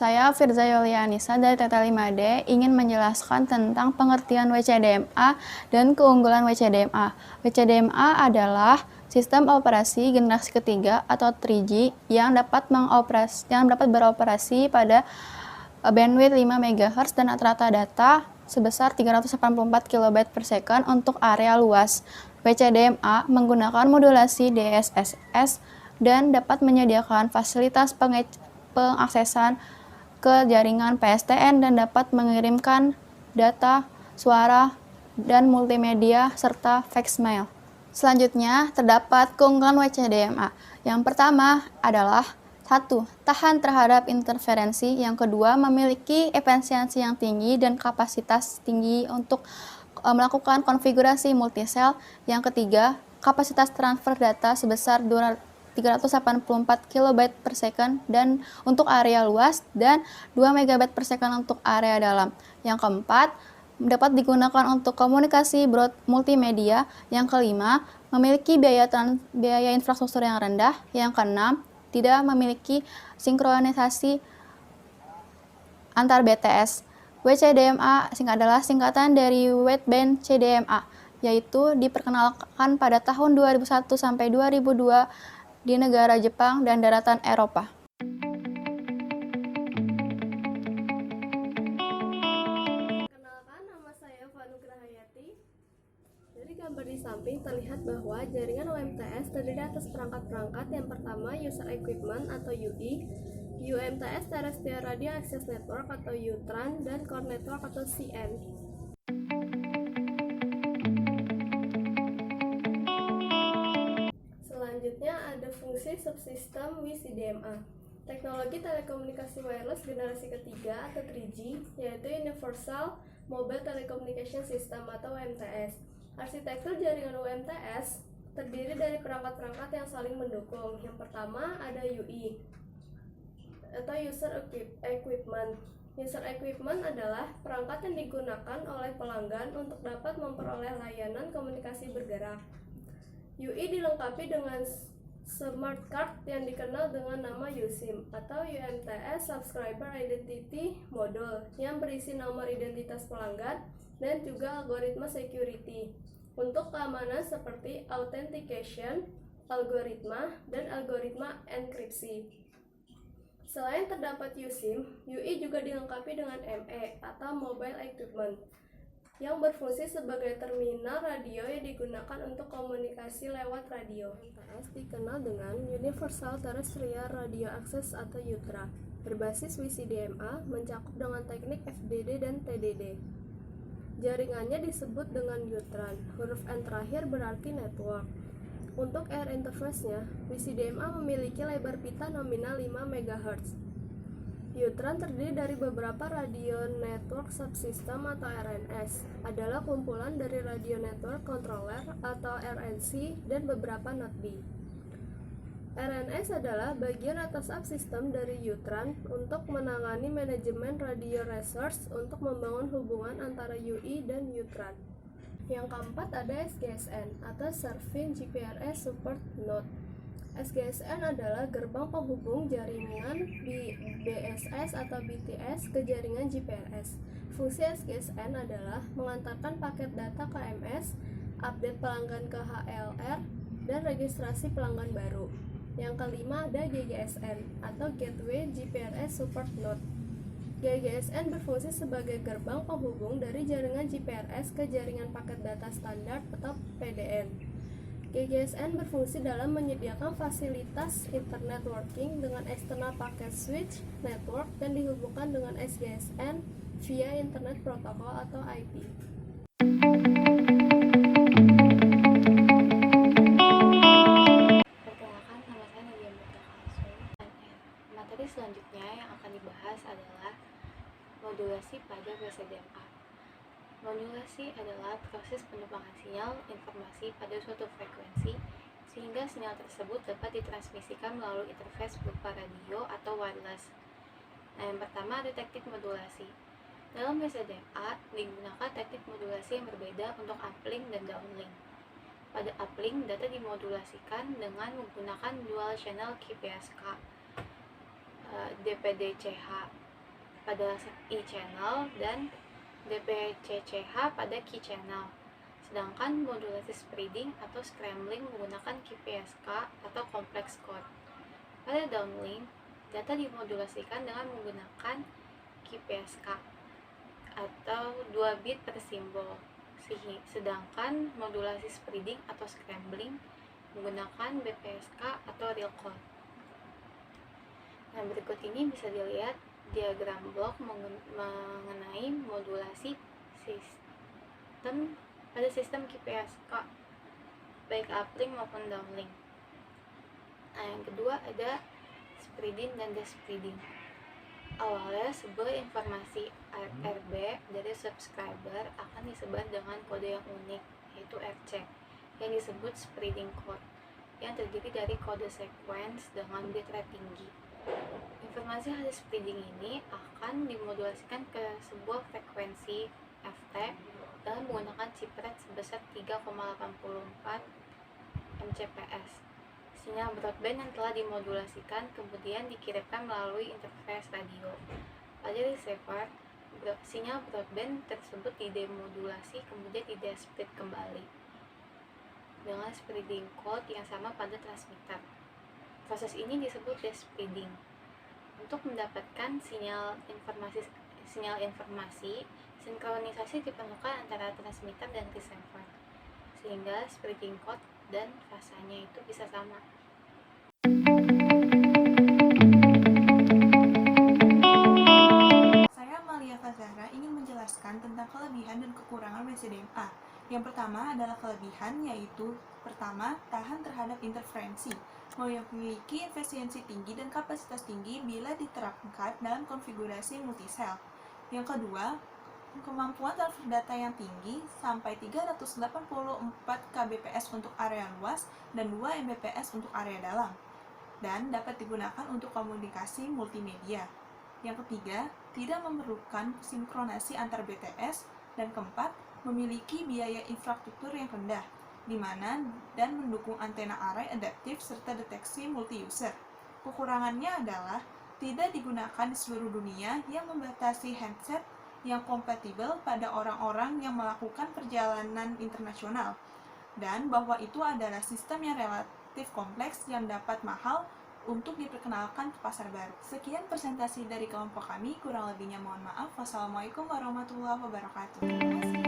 Saya Firza Yolianisa dari TT5D ingin menjelaskan tentang pengertian WCDMA dan keunggulan WCDMA. WCDMA adalah sistem operasi generasi ketiga atau 3G yang dapat beroperasi pada bandwidth 5 MHz dan rata-rata data sebesar 384 KB per second untuk area luas. WCDMA menggunakan modulasi DSSS dan dapat menyediakan fasilitas pengaksesan ke jaringan PSTN dan dapat mengirimkan data, suara, dan multimedia serta fax mail. Selanjutnya, terdapat keunggulan WCDMA. Yang pertama adalah 1. Tahan terhadap interferensi. Yang kedua, memiliki efisiensi yang tinggi dan kapasitas tinggi untuk melakukan konfigurasi multisel. Yang ketiga, kapasitas transfer data sebesar 384 KB per second dan untuk area luas dan 2 MB per second untuk area dalam. Yang keempat, dapat digunakan untuk komunikasi broad multimedia. Yang kelima, memiliki biaya infrastruktur yang rendah. Yang keenam, tidak memiliki sinkronisasi antar BTS. WCDMA adalah singkatan dari Wideband CDMA, yaitu diperkenalkan pada tahun 2001 sampai 2002 di negara Jepang dan daratan Eropa. Kenalkan, nama saya Vanugra Hayati. Dari gambar di samping terlihat bahwa jaringan UMTS terdiri atas perangkat-perangkat. Yang pertama, User Equipment atau UI, UMTS Terrestrial Radio Access Network atau UTRAN, dan Core Network atau CN. Selanjutnya ada fungsi subsistem WCDMA. Teknologi telekomunikasi wireless generasi ketiga atau 3G, yaitu Universal Mobile Telecommunication System atau UMTS. Arsitektur jaringan UMTS terdiri dari perangkat-perangkat yang saling mendukung. Yang pertama ada UI atau User Equipment. User Equipment adalah perangkat yang digunakan oleh pelanggan untuk dapat memperoleh layanan komunikasi bergerak. UI dilengkapi dengan smart card yang dikenal dengan nama USIM atau UMTS Subscriber Identity Module yang berisi nomor identitas pelanggan dan juga algoritma security untuk keamanan seperti authentication, algoritma, dan algoritma enkripsi. Selain terdapat USIM, UI juga dilengkapi dengan ME atau Mobile Equipment yang berfungsi sebagai terminal radio yang digunakan untuk komunikasi lewat radio. UMTS dikenal dengan Universal Terrestrial Radio Access atau UTRA, berbasis WCDMA, mencakup dengan teknik FDD dan TDD. Jaringannya disebut dengan UTRAN, huruf N terakhir berarti network. Untuk air interface-nya, WCDMA memiliki lebar pita nominal 5 MHz. UTRAN terdiri dari beberapa radio network subsystem atau RNS, adalah kumpulan dari radio network controller atau RNC dan beberapa node B. RNS adalah bagian atas subsystem dari UTRAN untuk menangani manajemen radio resource untuk membangun hubungan antara UI dan UTRAN. Yang keempat ada SGSN atau Serving GPRS Support Node. SGSN adalah gerbang penghubung jaringan BSS atau BTS ke jaringan GPRS. Fungsi SGSN adalah mengantarkan paket data KMS, update pelanggan ke HLR, dan registrasi pelanggan baru. Yang kelima ada GGSN atau Gateway GPRS Support Node. GGSN berfungsi sebagai gerbang penghubung dari jaringan GPRS ke jaringan paket data standar atau PDN. GGSN berfungsi dalam menyediakan fasilitas internet working dengan external packet switch network dan dihubungkan dengan SGSN via internet protocol atau IP. Perkenalkan, nama saya Nadia Mitra Kalsum. Materi selanjutnya yang akan dibahas adalah modulasi pada WCDMA. Modulasi adalah proses penerbangan sinyal informasi pada suatu frekuensi sehingga sinyal tersebut dapat ditransmisikan melalui interface berupa radio atau wireless. Nah, yang pertama ada teknik modulasi. Dalam WCDMA digunakan teknik modulasi yang berbeda untuk uplink dan downlink. Pada uplink, data dimodulasikan dengan menggunakan dual channel QPSK, DPDCH, pada e-channel dan DPCCH pada key channel. Sedangkan modulasi spreading atau scrambling menggunakan QPSK atau complex code. Pada downlink, data dimodulasikan dengan menggunakan QPSK atau 2 bit per simbol. Sedangkan modulasi spreading atau scrambling menggunakan BPSK atau real code. Nah, berikut ini bisa dilihat diagram blok mengenai modulasi pada sistem QPSK baik uplink maupun downlink. Nah, yang kedua ada spreading dan despreading. Awalnya sebuah informasi RB dari subscriber akan disebar dengan kode yang unik, yaitu RC, yang disebut spreading code, yang terdiri dari kode sequence dengan bitrate tinggi. Informasi hasil spreading ini akan dimodulasikan ke sebuah frekuensi FT dengan menggunakan chip rate sebesar 3,84 Mbps. Sinyal broadband yang telah dimodulasikan kemudian dikirimkan melalui interface radio. Pada receiver, sinyal broadband tersebut didemodulasi kemudian didesplit kembali dengan spreading code yang sama pada transmitter. Proses ini disebut despreading. Untuk mendapatkan sinyal informasi, sinkronisasi diperlukan antara transmitter dan receiver, sehingga spreading code dan fasanya itu bisa sama. Saya Malia Fazahra ingin menjelaskan tentang kelebihan dan kekurangan WCDMA. Yang pertama adalah kelebihan, yaitu pertama, tahan terhadap interferensi, memiliki efisiensi tinggi dan kapasitas tinggi bila diterapkan dalam konfigurasi multisel. Yang kedua, kemampuan transfer data yang tinggi sampai 384 kbps untuk area luas dan 2 mbps untuk area dalam, dan dapat digunakan untuk komunikasi multimedia. Yang ketiga, tidak memerlukan sinkronasi antar BTS. Dan keempat, memiliki biaya infrastruktur yang rendah, di mana dan mendukung antena array adaptif serta deteksi multi-user. Kekurangannya adalah tidak digunakan di seluruh dunia yang membatasi handset yang kompatibel pada orang-orang yang melakukan perjalanan internasional, dan bahwa itu adalah sistem yang relatif kompleks yang dapat mahal untuk diperkenalkan ke pasar baru. Sekian presentasi dari kelompok kami, kurang lebihnya mohon maaf. Wassalamualaikum warahmatullahi wabarakatuh. Terima kasih.